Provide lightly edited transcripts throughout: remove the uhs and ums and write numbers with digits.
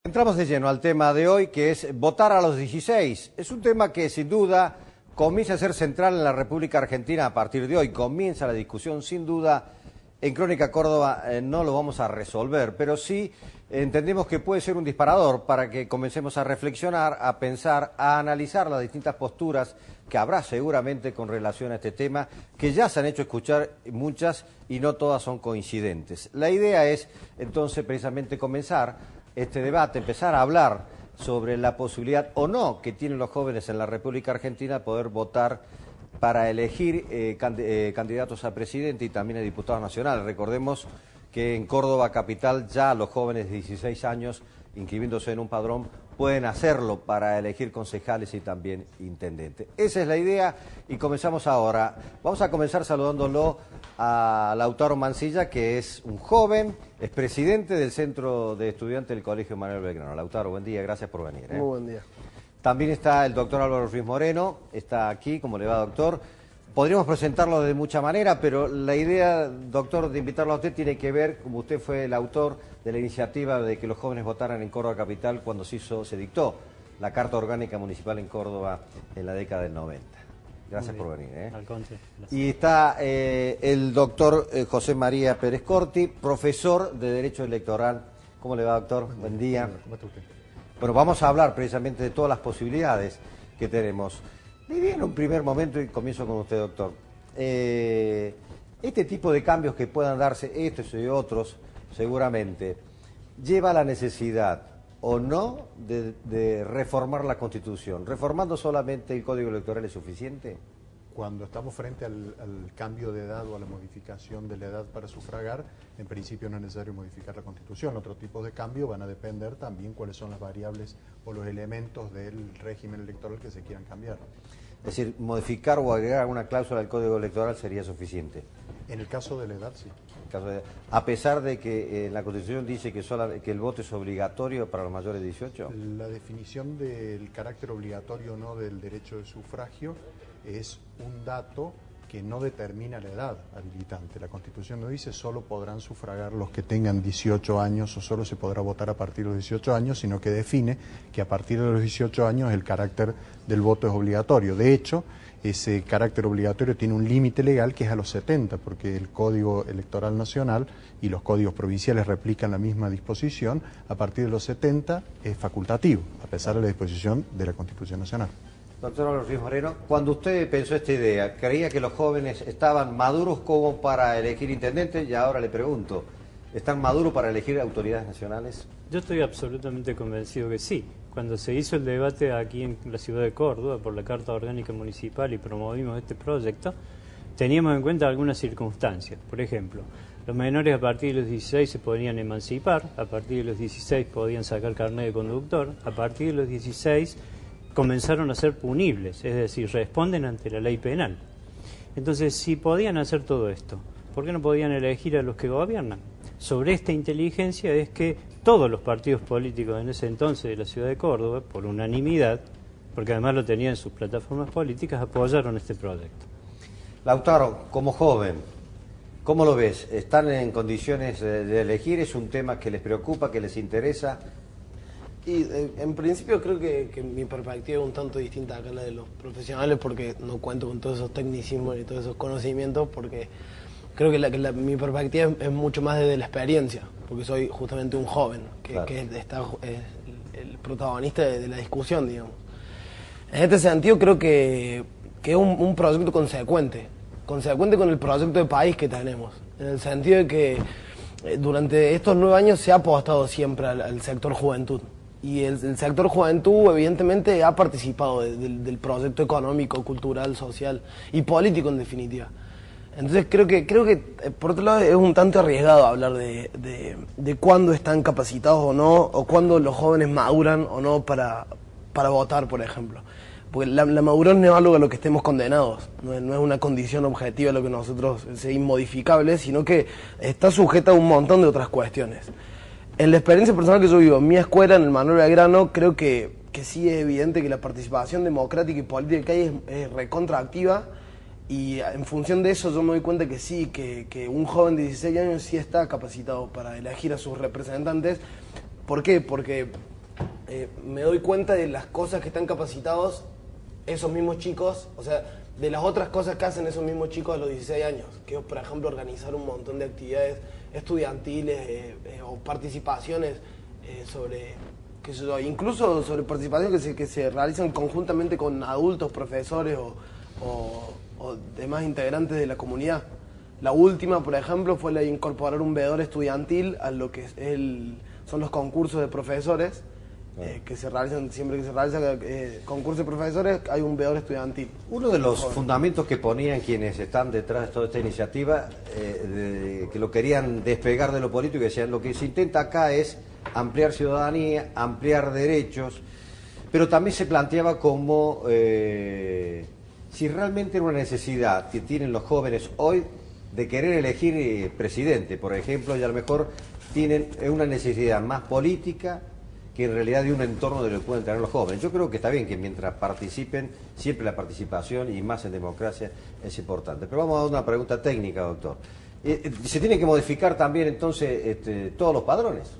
Entramos de lleno al tema de hoy, que es votar a los 16. Es un tema que sin duda comienza a ser central en la República Argentina a partir de hoy. Comienza la discusión, sin duda, en Crónica Córdoba no lo vamos a resolver, pero sí entendemos que puede ser un disparador para que comencemos a reflexionar, a pensar, a analizar las distintas posturas que habrá seguramente con relación a este tema, que ya se han hecho escuchar muchas y no todas son coincidentes. La idea es entonces precisamente comenzar este debate, empezar a hablar sobre la posibilidad o no que tienen los jóvenes en la República Argentina de poder votar para elegir candidatos a presidente y también a diputados nacionales. Recordemos que en Córdoba capital ya los jóvenes de 16 años, inscribiéndose en un padrón, pueden hacerlo para elegir concejales y también intendentes. Esa es la idea y comenzamos ahora. Vamos a comenzar saludándolo a Lautaro Mancilla, que es un joven, es presidente del Centro de Estudiantes del Colegio Manuel Belgrano. Lautaro, buen día, gracias por venir. Muy buen día. También está el doctor Álvaro Ruiz Moreno, está aquí, ¿cómo le va, doctor? Podríamos presentarlo de mucha manera, pero la idea, doctor, de invitarlo a usted tiene que ver, como usted fue el autor de la iniciativa de que los jóvenes votaran en Córdoba capital cuando se dictó la Carta Orgánica Municipal en Córdoba en la década del 90. Gracias por venir. Al contrario. Y está el doctor José María Pérez Corti, profesor de Derecho Electoral. ¿Cómo le va, doctor? Buen día. ¿Cómo está usted? Bueno, vamos a hablar precisamente de todas las posibilidades que tenemos. La idea en un primer momento, y comienzo con usted, doctor, este tipo de cambios que puedan darse, estos y otros, seguramente, lleva a la necesidad o no de reformar la Constitución. ¿Reformando solamente el Código Electoral es suficiente? Cuando estamos frente al cambio de edad o a la modificación de la edad para sufragar, en principio no es necesario modificar la Constitución. Otros tipos de cambios van a depender también cuáles son las variables o los elementos del régimen electoral que se quieran cambiar. Es decir, modificar o agregar alguna cláusula al Código Electoral sería suficiente. En el caso de la edad, sí. A pesar de que la Constitución dice que el voto es obligatorio para los mayores de 18. La definición del carácter obligatorio o no del derecho de sufragio es un dato que no determina la edad habilitante. La Constitución no dice solo podrán sufragar los que tengan 18 años o solo se podrá votar a partir de los 18 años, sino que define que a partir de los 18 años el carácter del voto es obligatorio. De hecho, ese carácter obligatorio tiene un límite legal que es a los 70, porque el Código Electoral Nacional y los códigos provinciales replican la misma disposición. A partir de los 70 es facultativo, a pesar de la disposición de la Constitución Nacional. Doctor Álvaro Ruiz Moreno, cuando usted pensó esta idea, ¿creía que los jóvenes estaban maduros como para elegir intendentes? Y ahora le pregunto, ¿están maduros para elegir autoridades nacionales? Yo estoy absolutamente convencido que sí. Cuando se hizo el debate aquí en la ciudad de Córdoba por la Carta Orgánica Municipal y promovimos este proyecto, teníamos en cuenta algunas circunstancias. Por ejemplo, los menores a partir de los 16 se podían emancipar, a partir de los 16 podían sacar carnet de conductor, a partir de los 16 comenzaron a ser punibles, es decir, responden ante la ley penal. Entonces, si podían hacer todo esto, ¿por qué no podían elegir a los que gobiernan? Sobre esta inteligencia es que todos los partidos políticos en ese entonces de la ciudad de Córdoba, por unanimidad, porque además lo tenían en sus plataformas políticas, apoyaron este proyecto. Lautaro, como joven, ¿cómo lo ves? ¿Están en condiciones de elegir? ¿Es un tema que les preocupa, que les interesa? Y en principio creo que mi perspectiva es un tanto distinta acá a la de los profesionales porque no cuento con todos esos tecnicismos y todos esos conocimientos porque creo que mi perspectiva es mucho más desde la experiencia, porque soy justamente un joven que es el protagonista de la discusión, digamos. En este sentido creo que es un proyecto consecuente con el proyecto de país que tenemos, en el sentido de que durante estos 9 años se ha apostado siempre al sector juventud. Y el sector juventud evidentemente ha participado del proyecto económico, cultural, social y político en definitiva. Entonces creo que por otro lado es un tanto arriesgado hablar de cuándo están capacitados o no, o cuándo los jóvenes maduran o no para votar, por ejemplo. Porque la madurez no es algo a lo que estemos condenados, no es una condición objetiva a lo que nosotros es inmodificable, sino que está sujeta a un montón de otras cuestiones. En la experiencia personal que yo vivo, en mi escuela, en el Manuel Belgrano, creo que sí es evidente que la participación democrática y política que hay es recontraactiva y en función de eso yo me doy cuenta que sí, que un joven de 16 años sí está capacitado para elegir a sus representantes. ¿Por qué? Porque me doy cuenta de las cosas que están capacitados esos mismos chicos, o sea, de las otras cosas que hacen esos mismos chicos a los 16 años, que es, por ejemplo, organizar un montón de actividades estudiantiles o participaciones sobre, qué sé yo, incluso sobre participaciones que se realizan conjuntamente con adultos, profesores o demás integrantes de la comunidad. La última, por ejemplo, fue la de incorporar un veedor estudiantil a lo que es son los concursos de profesores, que se realizan, siempre que se realiza concurso de profesores hay un veedor estudiantil. Uno de los fundamentos que ponían quienes están detrás de toda esta iniciativa, que lo querían despegar de lo político, y decían, lo que se intenta acá es ampliar ciudadanía, ampliar derechos, pero también se planteaba como si realmente era una necesidad que tienen los jóvenes hoy de querer elegir presidente, por ejemplo, y a lo mejor tienen una necesidad más política que en realidad de un entorno de lo que pueden tener los jóvenes. Yo creo que está bien que mientras participen, siempre la participación y más en democracia es importante. Pero vamos a dar una pregunta técnica, doctor. ¿Se tienen que modificar también entonces todos los padrones?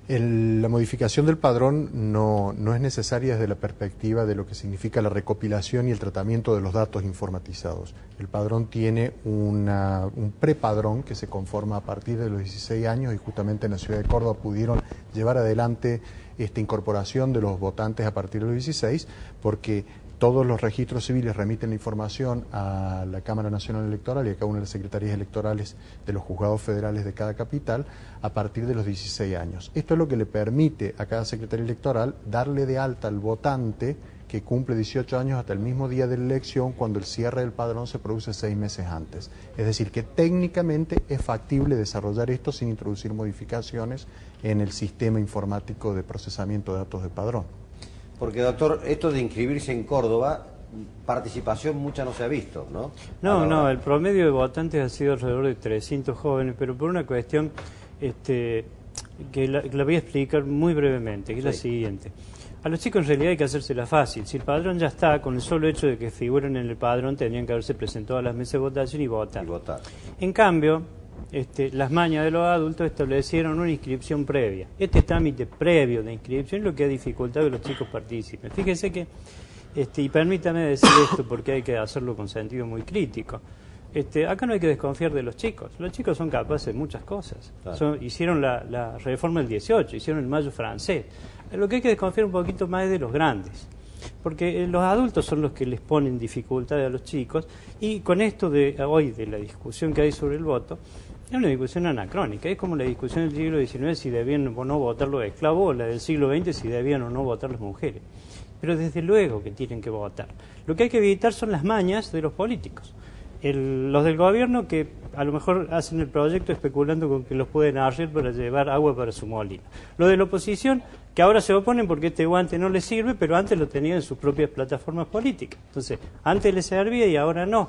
La modificación del padrón no es necesaria desde la perspectiva de lo que significa la recopilación y el tratamiento de los datos informatizados. El padrón tiene un prepadrón que se conforma a partir de los 16 años y justamente en la ciudad de Córdoba pudieron llevar adelante esta incorporación de los votantes a partir de los 16 porque todos los registros civiles remiten la información a la Cámara Nacional Electoral y a cada una de las secretarías electorales de los juzgados federales de cada capital a partir de los 16 años. Esto es lo que le permite a cada secretaría electoral darle de alta al votante que cumple 18 años hasta el mismo día de la elección, cuando el cierre del padrón se produce 6 meses antes. Es decir, que técnicamente es factible desarrollar esto sin introducir modificaciones en el sistema informático de procesamiento de datos de padrón. Porque, doctor, esto de inscribirse en Córdoba, participación mucha no se ha visto, ¿no? No, el promedio de votantes ha sido alrededor de 300 jóvenes, pero por una cuestión que la voy a explicar muy brevemente, que es la siguiente. A los chicos en realidad hay que hacérsela fácil. Si el padrón ya está, con el solo hecho de que figuren en el padrón, tendrían que haberse presentado a las mesas de votación y votar. En cambio, las mañas de los adultos establecieron una inscripción previa. Este trámite previo de inscripción es lo que ha dificultado que los chicos participen. Fíjense que, y permítame decir esto porque hay que hacerlo con sentido muy crítico, acá no hay que desconfiar de los chicos son capaces de muchas cosas. Claro. Hicieron la reforma del 18, hicieron el mayo francés. Lo que hay que desconfiar un poquito más es de los grandes, porque los adultos son los que les ponen dificultades a los chicos, y con esto de hoy, de la discusión que hay sobre el voto, es una discusión anacrónica. Es como la discusión del siglo XIX si debían o no votar los esclavos, o la del siglo XX si debían o no votar las mujeres. Pero desde luego que tienen que votar. Lo que hay que evitar son las mañas de los políticos. Los del gobierno que a lo mejor hacen el proyecto especulando con que los pueden arreglar para llevar agua para su molino. Los de la oposición que ahora se oponen porque este guante no les sirve, pero antes lo tenían en sus propias plataformas políticas. Entonces, antes les servía y ahora no.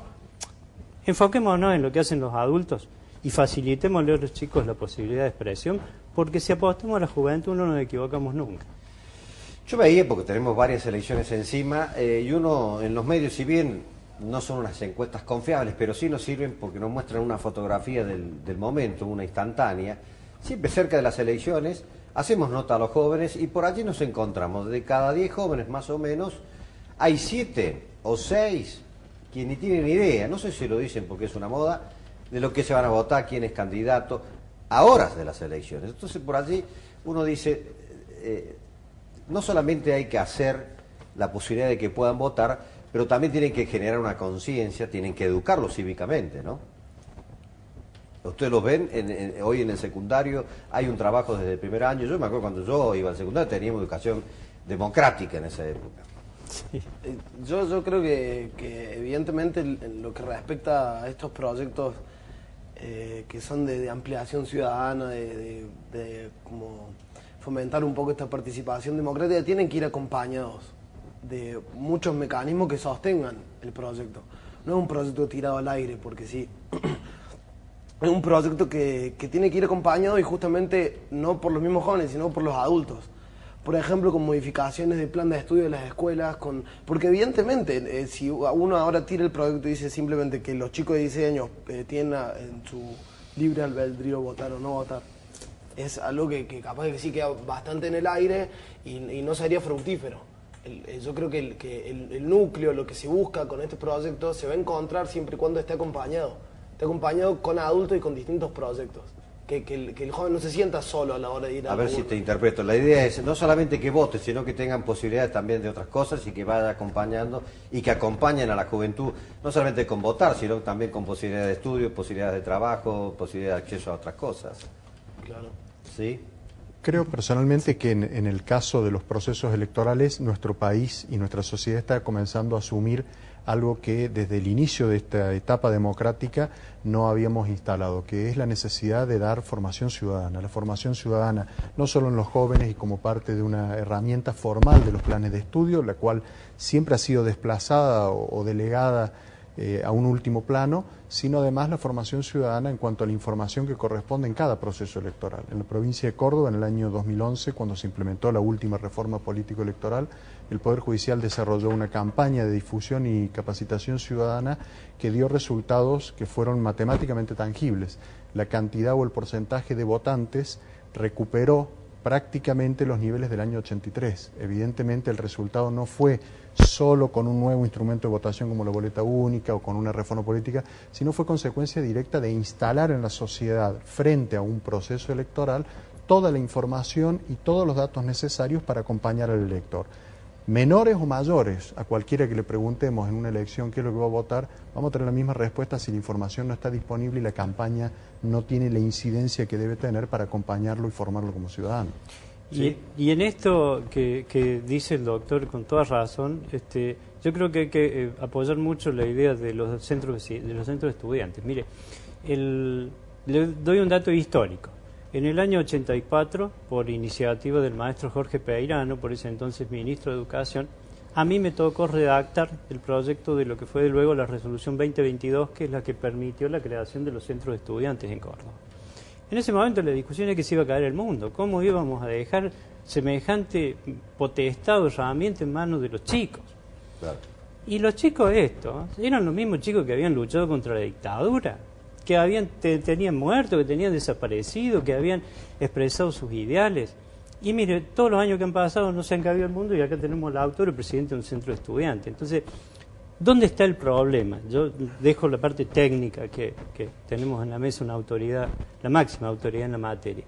Enfoquémonos en lo que hacen los adultos y facilitémosle a los chicos la posibilidad de expresión, porque si apostamos a la juventud no nos equivocamos nunca. Yo veía, porque tenemos varias elecciones encima, y uno en los medios, si bien no son unas encuestas confiables, pero sí nos sirven porque nos muestran una fotografía del momento, una instantánea. Siempre cerca de las elecciones hacemos nota a los jóvenes y por allí nos encontramos. De cada 10 jóvenes más o menos, hay 7 o 6 que ni tienen idea, no sé si lo dicen porque es una moda, de lo que se van a votar, quién es candidato, a horas de las elecciones. Entonces por allí uno dice, no solamente hay que hacer la posibilidad de que puedan votar, pero también tienen que generar una conciencia, tienen que educarlos cívicamente, ¿no? Ustedes lo ven, hoy en el secundario hay un trabajo desde el primer año. Yo me acuerdo cuando yo iba al secundario teníamos educación democrática en esa época. Sí. Yo creo que evidentemente en lo que respecta a estos proyectos que son de ampliación ciudadana, de como fomentar un poco esta participación democrática, tienen que ir acompañados de muchos mecanismos que sostengan el proyecto. No es un proyecto tirado al aire, porque sí, es un proyecto que tiene que ir acompañado y justamente no por los mismos jóvenes, sino por los adultos. Por ejemplo, con modificaciones del plan de estudio de las escuelas, porque evidentemente si uno ahora tira el proyecto y dice simplemente que los chicos de 16 años tienen en su libre albedrío votar o no votar, es algo que capaz que sí queda bastante en el aire y no sería fructífero. Yo creo que el núcleo, lo que se busca con este proyecto, se va a encontrar siempre y cuando esté acompañado con adultos y con distintos proyectos. Que el joven no se sienta solo a la hora de ir a ver si te interpreto. La idea es no solamente que vote, sino que tengan posibilidades también de otras cosas y que vaya acompañando y que acompañen a la juventud, no solamente con votar, sino también con posibilidades de estudio, posibilidades de trabajo, posibilidades de acceso a otras cosas. Claro. ¿Sí? Creo personalmente que en el caso de los procesos electorales, nuestro país y nuestra sociedad está comenzando a asumir algo que desde el inicio de esta etapa democrática no habíamos instalado, que es la necesidad de dar formación ciudadana. La formación ciudadana, no solo en los jóvenes y como parte de una herramienta formal de los planes de estudio, la cual siempre ha sido desplazada o delegada a un último plano, sino además la formación ciudadana en cuanto a la información que corresponde en cada proceso electoral. En la provincia de Córdoba, en el año 2011, cuando se implementó la última reforma político-electoral, el Poder Judicial desarrolló una campaña de difusión y capacitación ciudadana que dio resultados que fueron matemáticamente tangibles. La cantidad o el porcentaje de votantes recuperó prácticamente los niveles del año 83. Evidentemente el resultado no fue solo con un nuevo instrumento de votación como la boleta única o con una reforma política, sino fue consecuencia directa de instalar en la sociedad, frente a un proceso electoral, toda la información y todos los datos necesarios para acompañar al elector. Menores o mayores, a cualquiera que le preguntemos en una elección qué es lo que va a votar, vamos a tener la misma respuesta si la información no está disponible y la campaña no tiene la incidencia que debe tener para acompañarlo y formarlo como ciudadano. ¿Sí? Y en esto que dice el doctor con toda razón, yo creo que hay que apoyar mucho la idea de los centros de estudiantes. Mire, le doy un dato histórico. En el año 84, por iniciativa del maestro Jorge Peirano, por ese entonces ministro de Educación, a mí me tocó redactar el proyecto de lo que fue luego la resolución 2022, que es la que permitió la creación de los centros de estudiantes en Córdoba. En ese momento la discusión es que se iba a caer el mundo. ¿Cómo íbamos a dejar semejante potestad o herramienta en manos de los chicos? Claro. Y los chicos estos eran los mismos chicos que habían luchado contra la dictadura, que tenían muerto, que tenían desaparecido, que habían expresado sus ideales. Y mire, todos los años que han pasado no se han caído el mundo y acá tenemos al autor y presidente de un centro de estudiantes. Entonces, ¿dónde está el problema? Yo dejo la parte técnica, que tenemos en la mesa una autoridad, la máxima autoridad en la materia.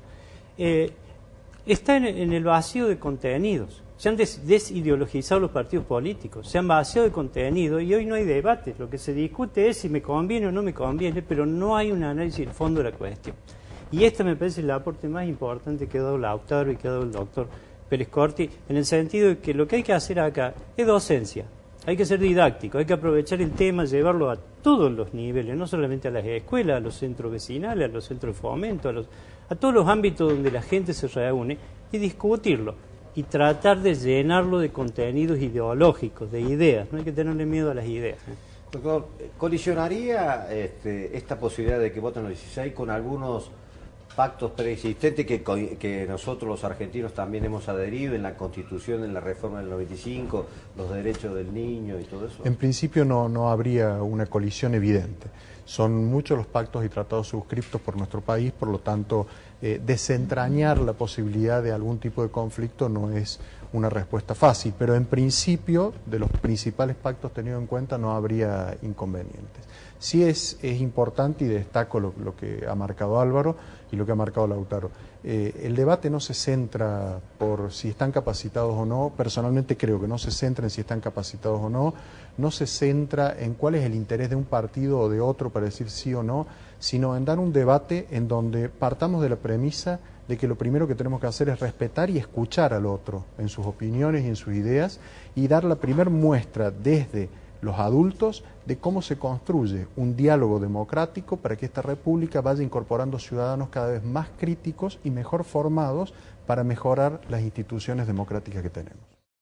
Está en el vacío de contenidos. Se han desideologizado los partidos políticos, se han vaciado de contenido y hoy no hay debate. Lo que se discute es si me conviene o no me conviene, pero no hay un análisis del fondo de la cuestión. Y este me parece el aporte más importante que ha dado Lautaro y que ha dado el doctor Pérez Corti, en el sentido de que lo que hay que hacer acá es docencia. Hay que ser didáctico, hay que aprovechar el tema, llevarlo a todos los niveles, no solamente a las escuelas, a los centros vecinales, a los centros de fomento, a todos los ámbitos donde la gente se reúne y discutirlo y tratar de llenarlo de contenidos ideológicos, de ideas. No hay que tenerle miedo a las ideas. Doctor, ¿colisionaría esta posibilidad de que voten los 16 con algunos pactos preexistentes que nosotros los argentinos también hemos adherido en la Constitución, en la reforma del 95, los derechos del niño y todo eso? En principio no habría una colisión evidente. Son muchos los pactos y tratados suscriptos por nuestro país, por lo tanto, desentrañar la posibilidad de algún tipo de conflicto no es una respuesta fácil, pero en principio, de los principales pactos tenidos en cuenta, no habría inconvenientes. Sí es importante, y destaco lo que ha marcado Álvaro y lo que ha marcado Lautaro. El debate no se centra por si están capacitados o no. Personalmente creo que no se centra en si están capacitados o no se centra en cuál es el interés de un partido o de otro para decir sí o no, sino en dar un debate en donde partamos de la premisa de que lo primero que tenemos que hacer es respetar y escuchar al otro en sus opiniones y en sus ideas y dar la primer muestra desde los adultos de cómo se construye un diálogo democrático para que esta república vaya incorporando ciudadanos cada vez más críticos y mejor formados para mejorar las instituciones democráticas que tenemos.